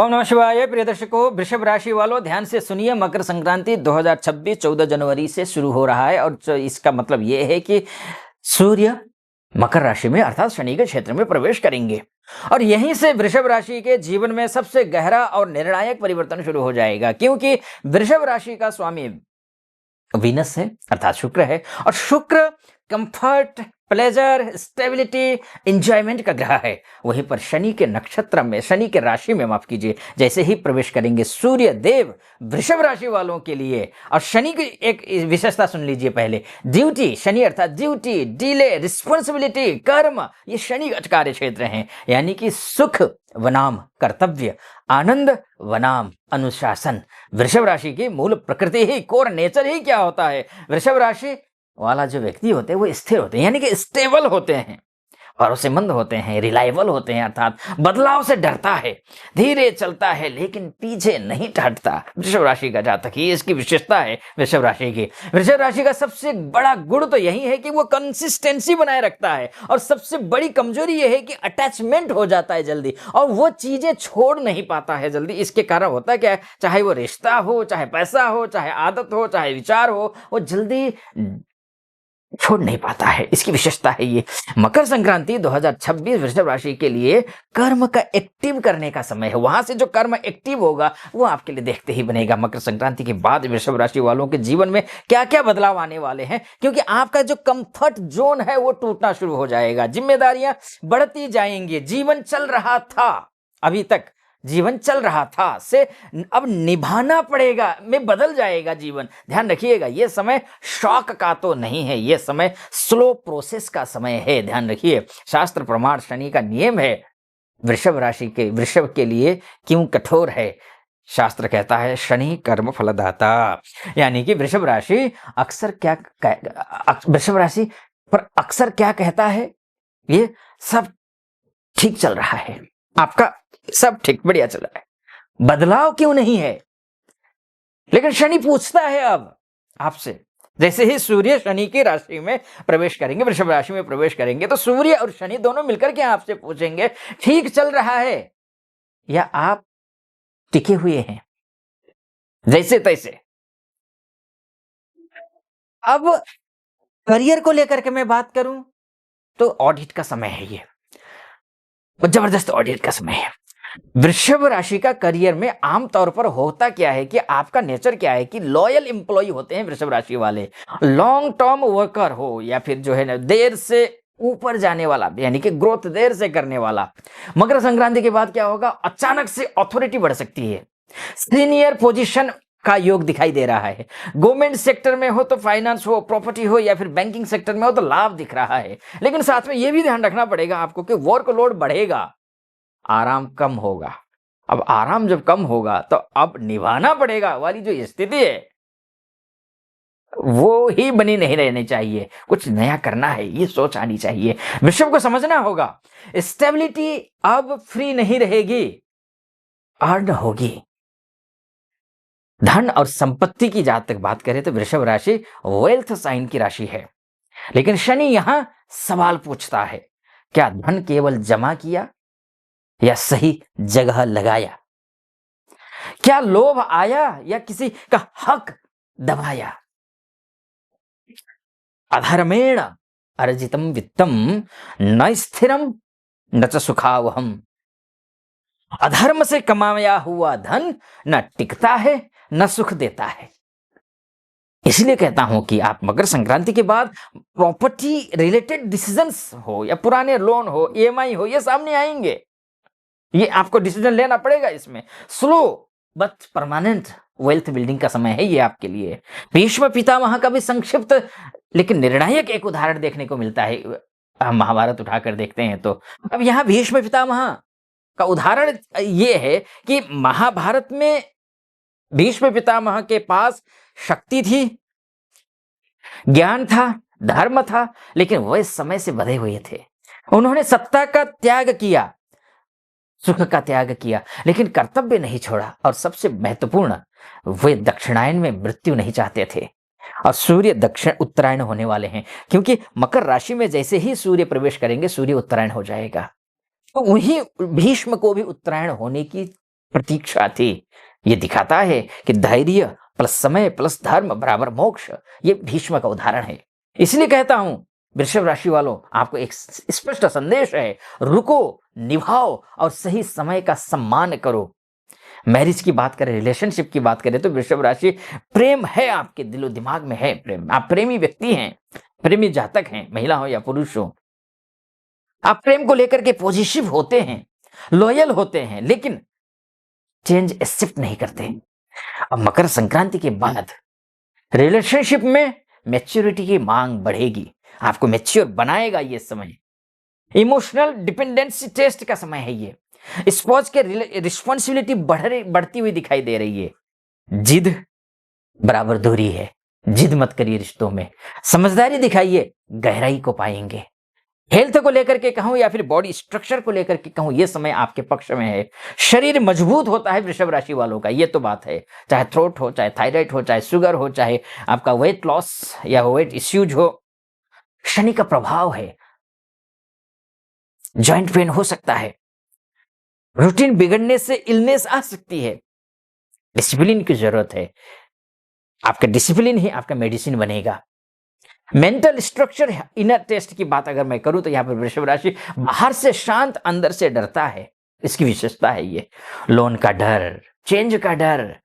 ओम नमः शिवाय। प्रिय दर्शकों, वृषभ राशि वालों ध्यान से सुनिए। मकर संक्रांति 2026 14 जनवरी से शुरू हो रहा है और इसका मतलब ये है कि सूर्य मकर राशि में अर्थात शनि के क्षेत्र में प्रवेश करेंगे और यहीं से वृषभ राशि के जीवन में सबसे गहरा और निर्णायक परिवर्तन शुरू हो जाएगा, क्योंकि वृषभ राशि का स्वामी वीनस है अर्थात शुक्र है और शुक्र कंफर्ट, प्लेजर, स्टेबिलिटी, एंजॉयमेंट का ग्रह है। वहीं पर शनि के नक्षत्र में, शनि के राशि में माफ कीजिए, जैसे ही प्रवेश करेंगे सूर्य देव वृषभ राशि वालों के लिए। और शनि की एक विशेषता सुन लीजिए पहले। ड्यूटी, शनि अर्थात ड्यूटी, डिले, रिस्पॉन्सिबिलिटी, कर्म, ये शनि कार्य क्षेत्र हैं। यानी कि सुख वनाम कर्तव्य, आनंद वनाम अनुशासन। वृषभ राशि की मूल प्रकृति ही, कोर नेचर ही क्या होता है? वृषभ राशि वाला जो व्यक्ति होते हैं वो स्थिर होते हैं, यानी कि स्टेबल होते हैं, भरोसेमंद होते हैं, रिलायबल होते हैं, अर्थात बदलाव से डरता है, धीरे चलता है लेकिन पीछे नहीं हटता। वृषभ राशि का जातक ही इसकी विशेषता है। वृषभ राशि की, वृषभ राशि का सबसे बड़ा गुण तो यही है कि वो कंसिस्टेंसी बनाए रखता है और सबसे बड़ी कमजोरी यह है कि अटैचमेंट हो जाता है जल्दी और वो चीजें छोड़ नहीं पाता है जल्दी। इसके कारण होता है क्या, चाहे वो रिश्ता हो, चाहे पैसा हो, चाहे आदत हो, चाहे विचार हो, वो जल्दी छोड़ नहीं पाता है। इसकी विशेषता है ये। मकर संक्रांति 2026 वृषभ राशि के लिए कर्म का एक्टिव करने का समय है। वहां से जो कर्म एक्टिव होगा वो आपके लिए देखते ही बनेगा। मकर संक्रांति के बाद वृषभ राशि वालों के जीवन में क्या क्या बदलाव आने वाले हैं, क्योंकि आपका जो कंफर्ट जोन है वो टूटना शुरू हो जाएगा, जिम्मेदारियां बढ़ती जाएंगी। जीवन चल रहा था, अभी तक जीवन चल रहा था से अब निभाना पड़ेगा में बदल जाएगा जीवन। ध्यान रखिएगा, यह समय शॉक का तो नहीं है, यह समय स्लो प्रोसेस का समय है। ध्यान रखिए, शास्त्र प्रमाण शनि का नियम है वृषभ राशि के, वृषभ के लिए क्यों कठोर है। शास्त्र कहता है शनि कर्म फलदाता, यानी कि वृषभ राशि अक्सर क्या, वृषभ राशि पर अक्सर क्या कहता है, ये सब ठीक चल रहा है, आपका सब ठीक बढ़िया चल रहा है, बदलाव क्यों नहीं है। लेकिन शनि पूछता है अब आपसे, जैसे ही सूर्य शनि की राशि में प्रवेश करेंगे, वृषभ राशि में प्रवेश करेंगे, तो सूर्य और शनि दोनों मिलकर के आपसे पूछेंगे ठीक चल रहा है या आप टिके हुए हैं जैसे तैसे। अब करियर को लेकर के मैं बात करूं तो ऑडिट का समय है, ये जबरदस्त ऑडिट का समय है। वृषभ राशि का करियर में आमतौर पर होता क्या है कि आपका नेचर क्या है कि लॉयल एम्प्लॉय होते हैं वृषभ राशि वाले, लॉन्ग टर्म वर्कर हो या फिर जो है ना देर से ऊपर जाने वाला, यानी कि ग्रोथ देर से करने वाला। मकर संक्रांति के बाद क्या होगा, अचानक से अथॉरिटी बढ़ सकती है, सीनियर पोजीशन का योग दिखाई दे रहा है। गवर्नमेंट सेक्टर में हो तो फाइनेंस हो, प्रॉपर्टी हो या फिर बैंकिंग सेक्टर में हो तो लाभ दिख रहा है। लेकिन साथ में यह भी ध्यान रखना पड़ेगा आपको कि वर्कलोड बढ़ेगा, आराम कम होगा। अब आराम जब कम होगा तो अब निभाना पड़ेगा वाली जो स्थिति है वो ही बनी नहीं रहनी चाहिए, कुछ नया करना है, ये सोच आनी चाहिए। वृषभ को समझना होगा स्टेबिलिटी अब फ्री नहीं रहेगी, अर्न होगी। धन और संपत्ति की जहां तक बात करें तो वृषभ राशि वेल्थ साइन की राशि है, लेकिन शनि यहां सवाल पूछता है, क्या धन केवल जमा किया या सही जगह लगाया? क्या लोभ आया या किसी का हक दबाया? अधर्मेण अर्जितम वित्तम न स्थिरम न च सुखावहम। अधर्म से कमाया हुआ धन न टिकता है न सुख देता है। इसलिए कहता हूं कि आप मकर संक्रांति के बाद प्रॉपर्टी रिलेटेड डिसीजंस हो या पुराने लोन हो, ईएमआई हो, ये सामने आएंगे। ये आपको डिसीजन लेना पड़ेगा। इसमें slow but permanent wealth building का समय है ये आपके लिए। भीष्म पितामह का भी संक्षिप्त लेकिन निर्णायक एक उदाहरण देखने को मिलता है, हम महाभारत उठाकर देखते हैं तो। अब यहां भीष्म पितामह का उदाहरण ये है कि महाभारत में भीष्म पितामह के पास शक्ति थी, ज्ञान था, धर्म था, लेकिन वह समय से बंधे हुए थे। उन्होंने सत्ता का त्याग किया, सुख का त्याग किया, लेकिन कर्तव्य नहीं छोड़ा। और सबसे महत्वपूर्ण, वे दक्षिणायन में मृत्यु नहीं चाहते थे। और सूर्य दक्षिण उत्तरायण होने वाले हैं, क्योंकि मकर राशि में जैसे ही सूर्य प्रवेश करेंगे सूर्य उत्तरायण हो जाएगा। तो वही भीष्म को भी उत्तरायण होने की प्रतीक्षा थी। ये दिखाता है कि धैर्य प्लस समय प्लस धर्म बराबर मोक्ष, ये भीष्म का उदाहरण है। इसलिए कहता हूं वृषभ राशि वालों, आपको एक स्पष्ट संदेश है, रुको, निभाओ और सही समय का सम्मान करो। मैरिज की बात करें, रिलेशनशिप की बात करें तो वृषभ राशि, प्रेम है आपके दिलो दिमाग में है प्रेम, आप प्रेमी व्यक्ति हैं, प्रेमी जातक हैं, महिला हो या पुरुष हो, आप प्रेम को लेकर के पॉजिटिव होते हैं, लॉयल होते हैं, लेकिन चेंज एक्सेप्ट नहीं करते। अब मकर संक्रांति के बाद रिलेशनशिप में मैच्योरिटी की मांग बढ़ेगी, आपको मैच्योर बनाएगा ये समय। इमोशनल डिपेंडेंसी टेस्ट का समय है ये। स्पॉज के रिस्पॉन्सिबिलिटी बढ़ती हुई दिखाई दे रही है। जिद बराबर दूरी है, जिद मत करिए रिश्तों में, समझदारी दिखाइए, गहराई को पाएंगे। हेल्थ को लेकर के कहूं या फिर बॉडी स्ट्रक्चर को लेकर के कहूं, यह समय आपके पक्ष में है। शरीर मजबूत होता है वृषभ राशि वालों का, ये तो बात है। चाहे थ्रोट हो, चाहे थायराइड हो, चाहे शुगर हो, चाहे आपका वेट लॉस या वेट इश्यूज हो, शनि का प्रभाव है। जॉइंट पेन हो सकता है, रूटीन बिगड़ने से इलनेस आ सकती है। डिसिप्लिन की जरूरत है, आपका डिसिप्लिन ही आपका मेडिसिन बनेगा। मेंटल स्ट्रक्चर, इनर टेस्ट की बात अगर मैं करूं तो यहां पर वृषभ राशि बाहर से शांत, अंदर से डरता है, इसकी विशेषता है ये। लोन का डर, चेंज का डर,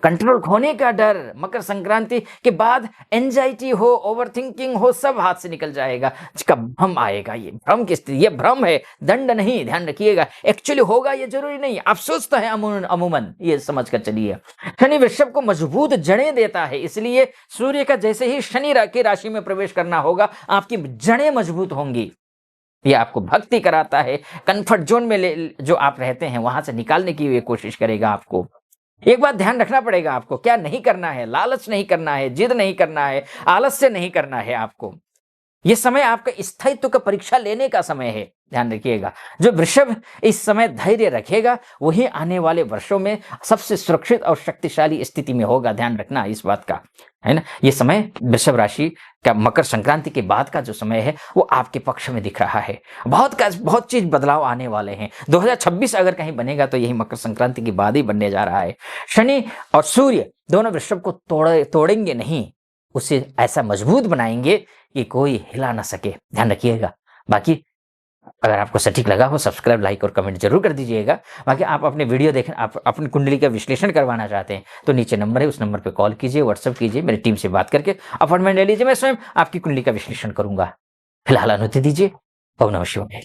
कंट्रोल खोने का डर, मकर संक्रांति के बाद एंजाइटी हो, ओवरथिंकिंग हो, सब हाथ से निकल जाएगा, जिसका भ्रम आएगा। ये भ्रम की स्थिति, ये भ्रम है, दंड नहीं, ध्यान रखिएगा। एक्चुअली होगा ये जरूरी नहीं, आप सोचते हैं अमूमन, ये समझ कर चलिए। शनि वृषभ को मजबूत जड़ें देता है, इसलिए सूर्य का जैसे ही शनि की राशि में प्रवेश करना होगा, आपकी जड़ें मजबूत होंगी। ये आपको भक्ति कराता है, कंफर्ट जोन में जो आप रहते हैं वहां से निकालने की ये कोशिश करेगा आपको। एक बात ध्यान रखना पड़ेगा आपको, क्या नहीं करना है, लालच नहीं करना है, जिद नहीं करना है, आलस्य नहीं करना है आपको। यह समय आपका स्थायित्व का परीक्षा लेने का समय है, ध्यान रखिएगा। जो वृषभ इस समय धैर्य रखेगा वही आने वाले वर्षों में सबसे सुरक्षित और शक्तिशाली स्थिति में होगा, ध्यान रखना इस बात का, है ना। ये समय वृषभ राशि का मकर संक्रांति के बाद का जो समय है वो आपके पक्ष में दिख रहा है। बहुत चीज बदलाव आने वाले हैं। 2026 अगर कहीं बनेगा तो यही मकर संक्रांति के बाद ही बनने जा रहा है। शनि और सूर्य दोनों वृषभ को तोड़ेंगे नहीं, उसे ऐसा मजबूत बनाएंगे कि कोई हिला ना सके, ध्यान रखिएगा। बाकी अगर आपको सटीक लगा हो, सब्सक्राइब, लाइक और कमेंट जरूर कर दीजिएगा। बाकी आप अपने वीडियो देखें, आप अपनी कुंडली का विश्लेषण करवाना चाहते हैं तो नीचे नंबर है, उस नंबर पे कॉल कीजिए, व्हाट्सएप कीजिए, मेरी टीम से बात करके अपॉइंटमेंट ले लीजिए। मैं स्वयं आपकी कुंडली का विश्लेषण करूंगा। फिलहाल अनुमति दीजिए। ओम नमः शिवाय।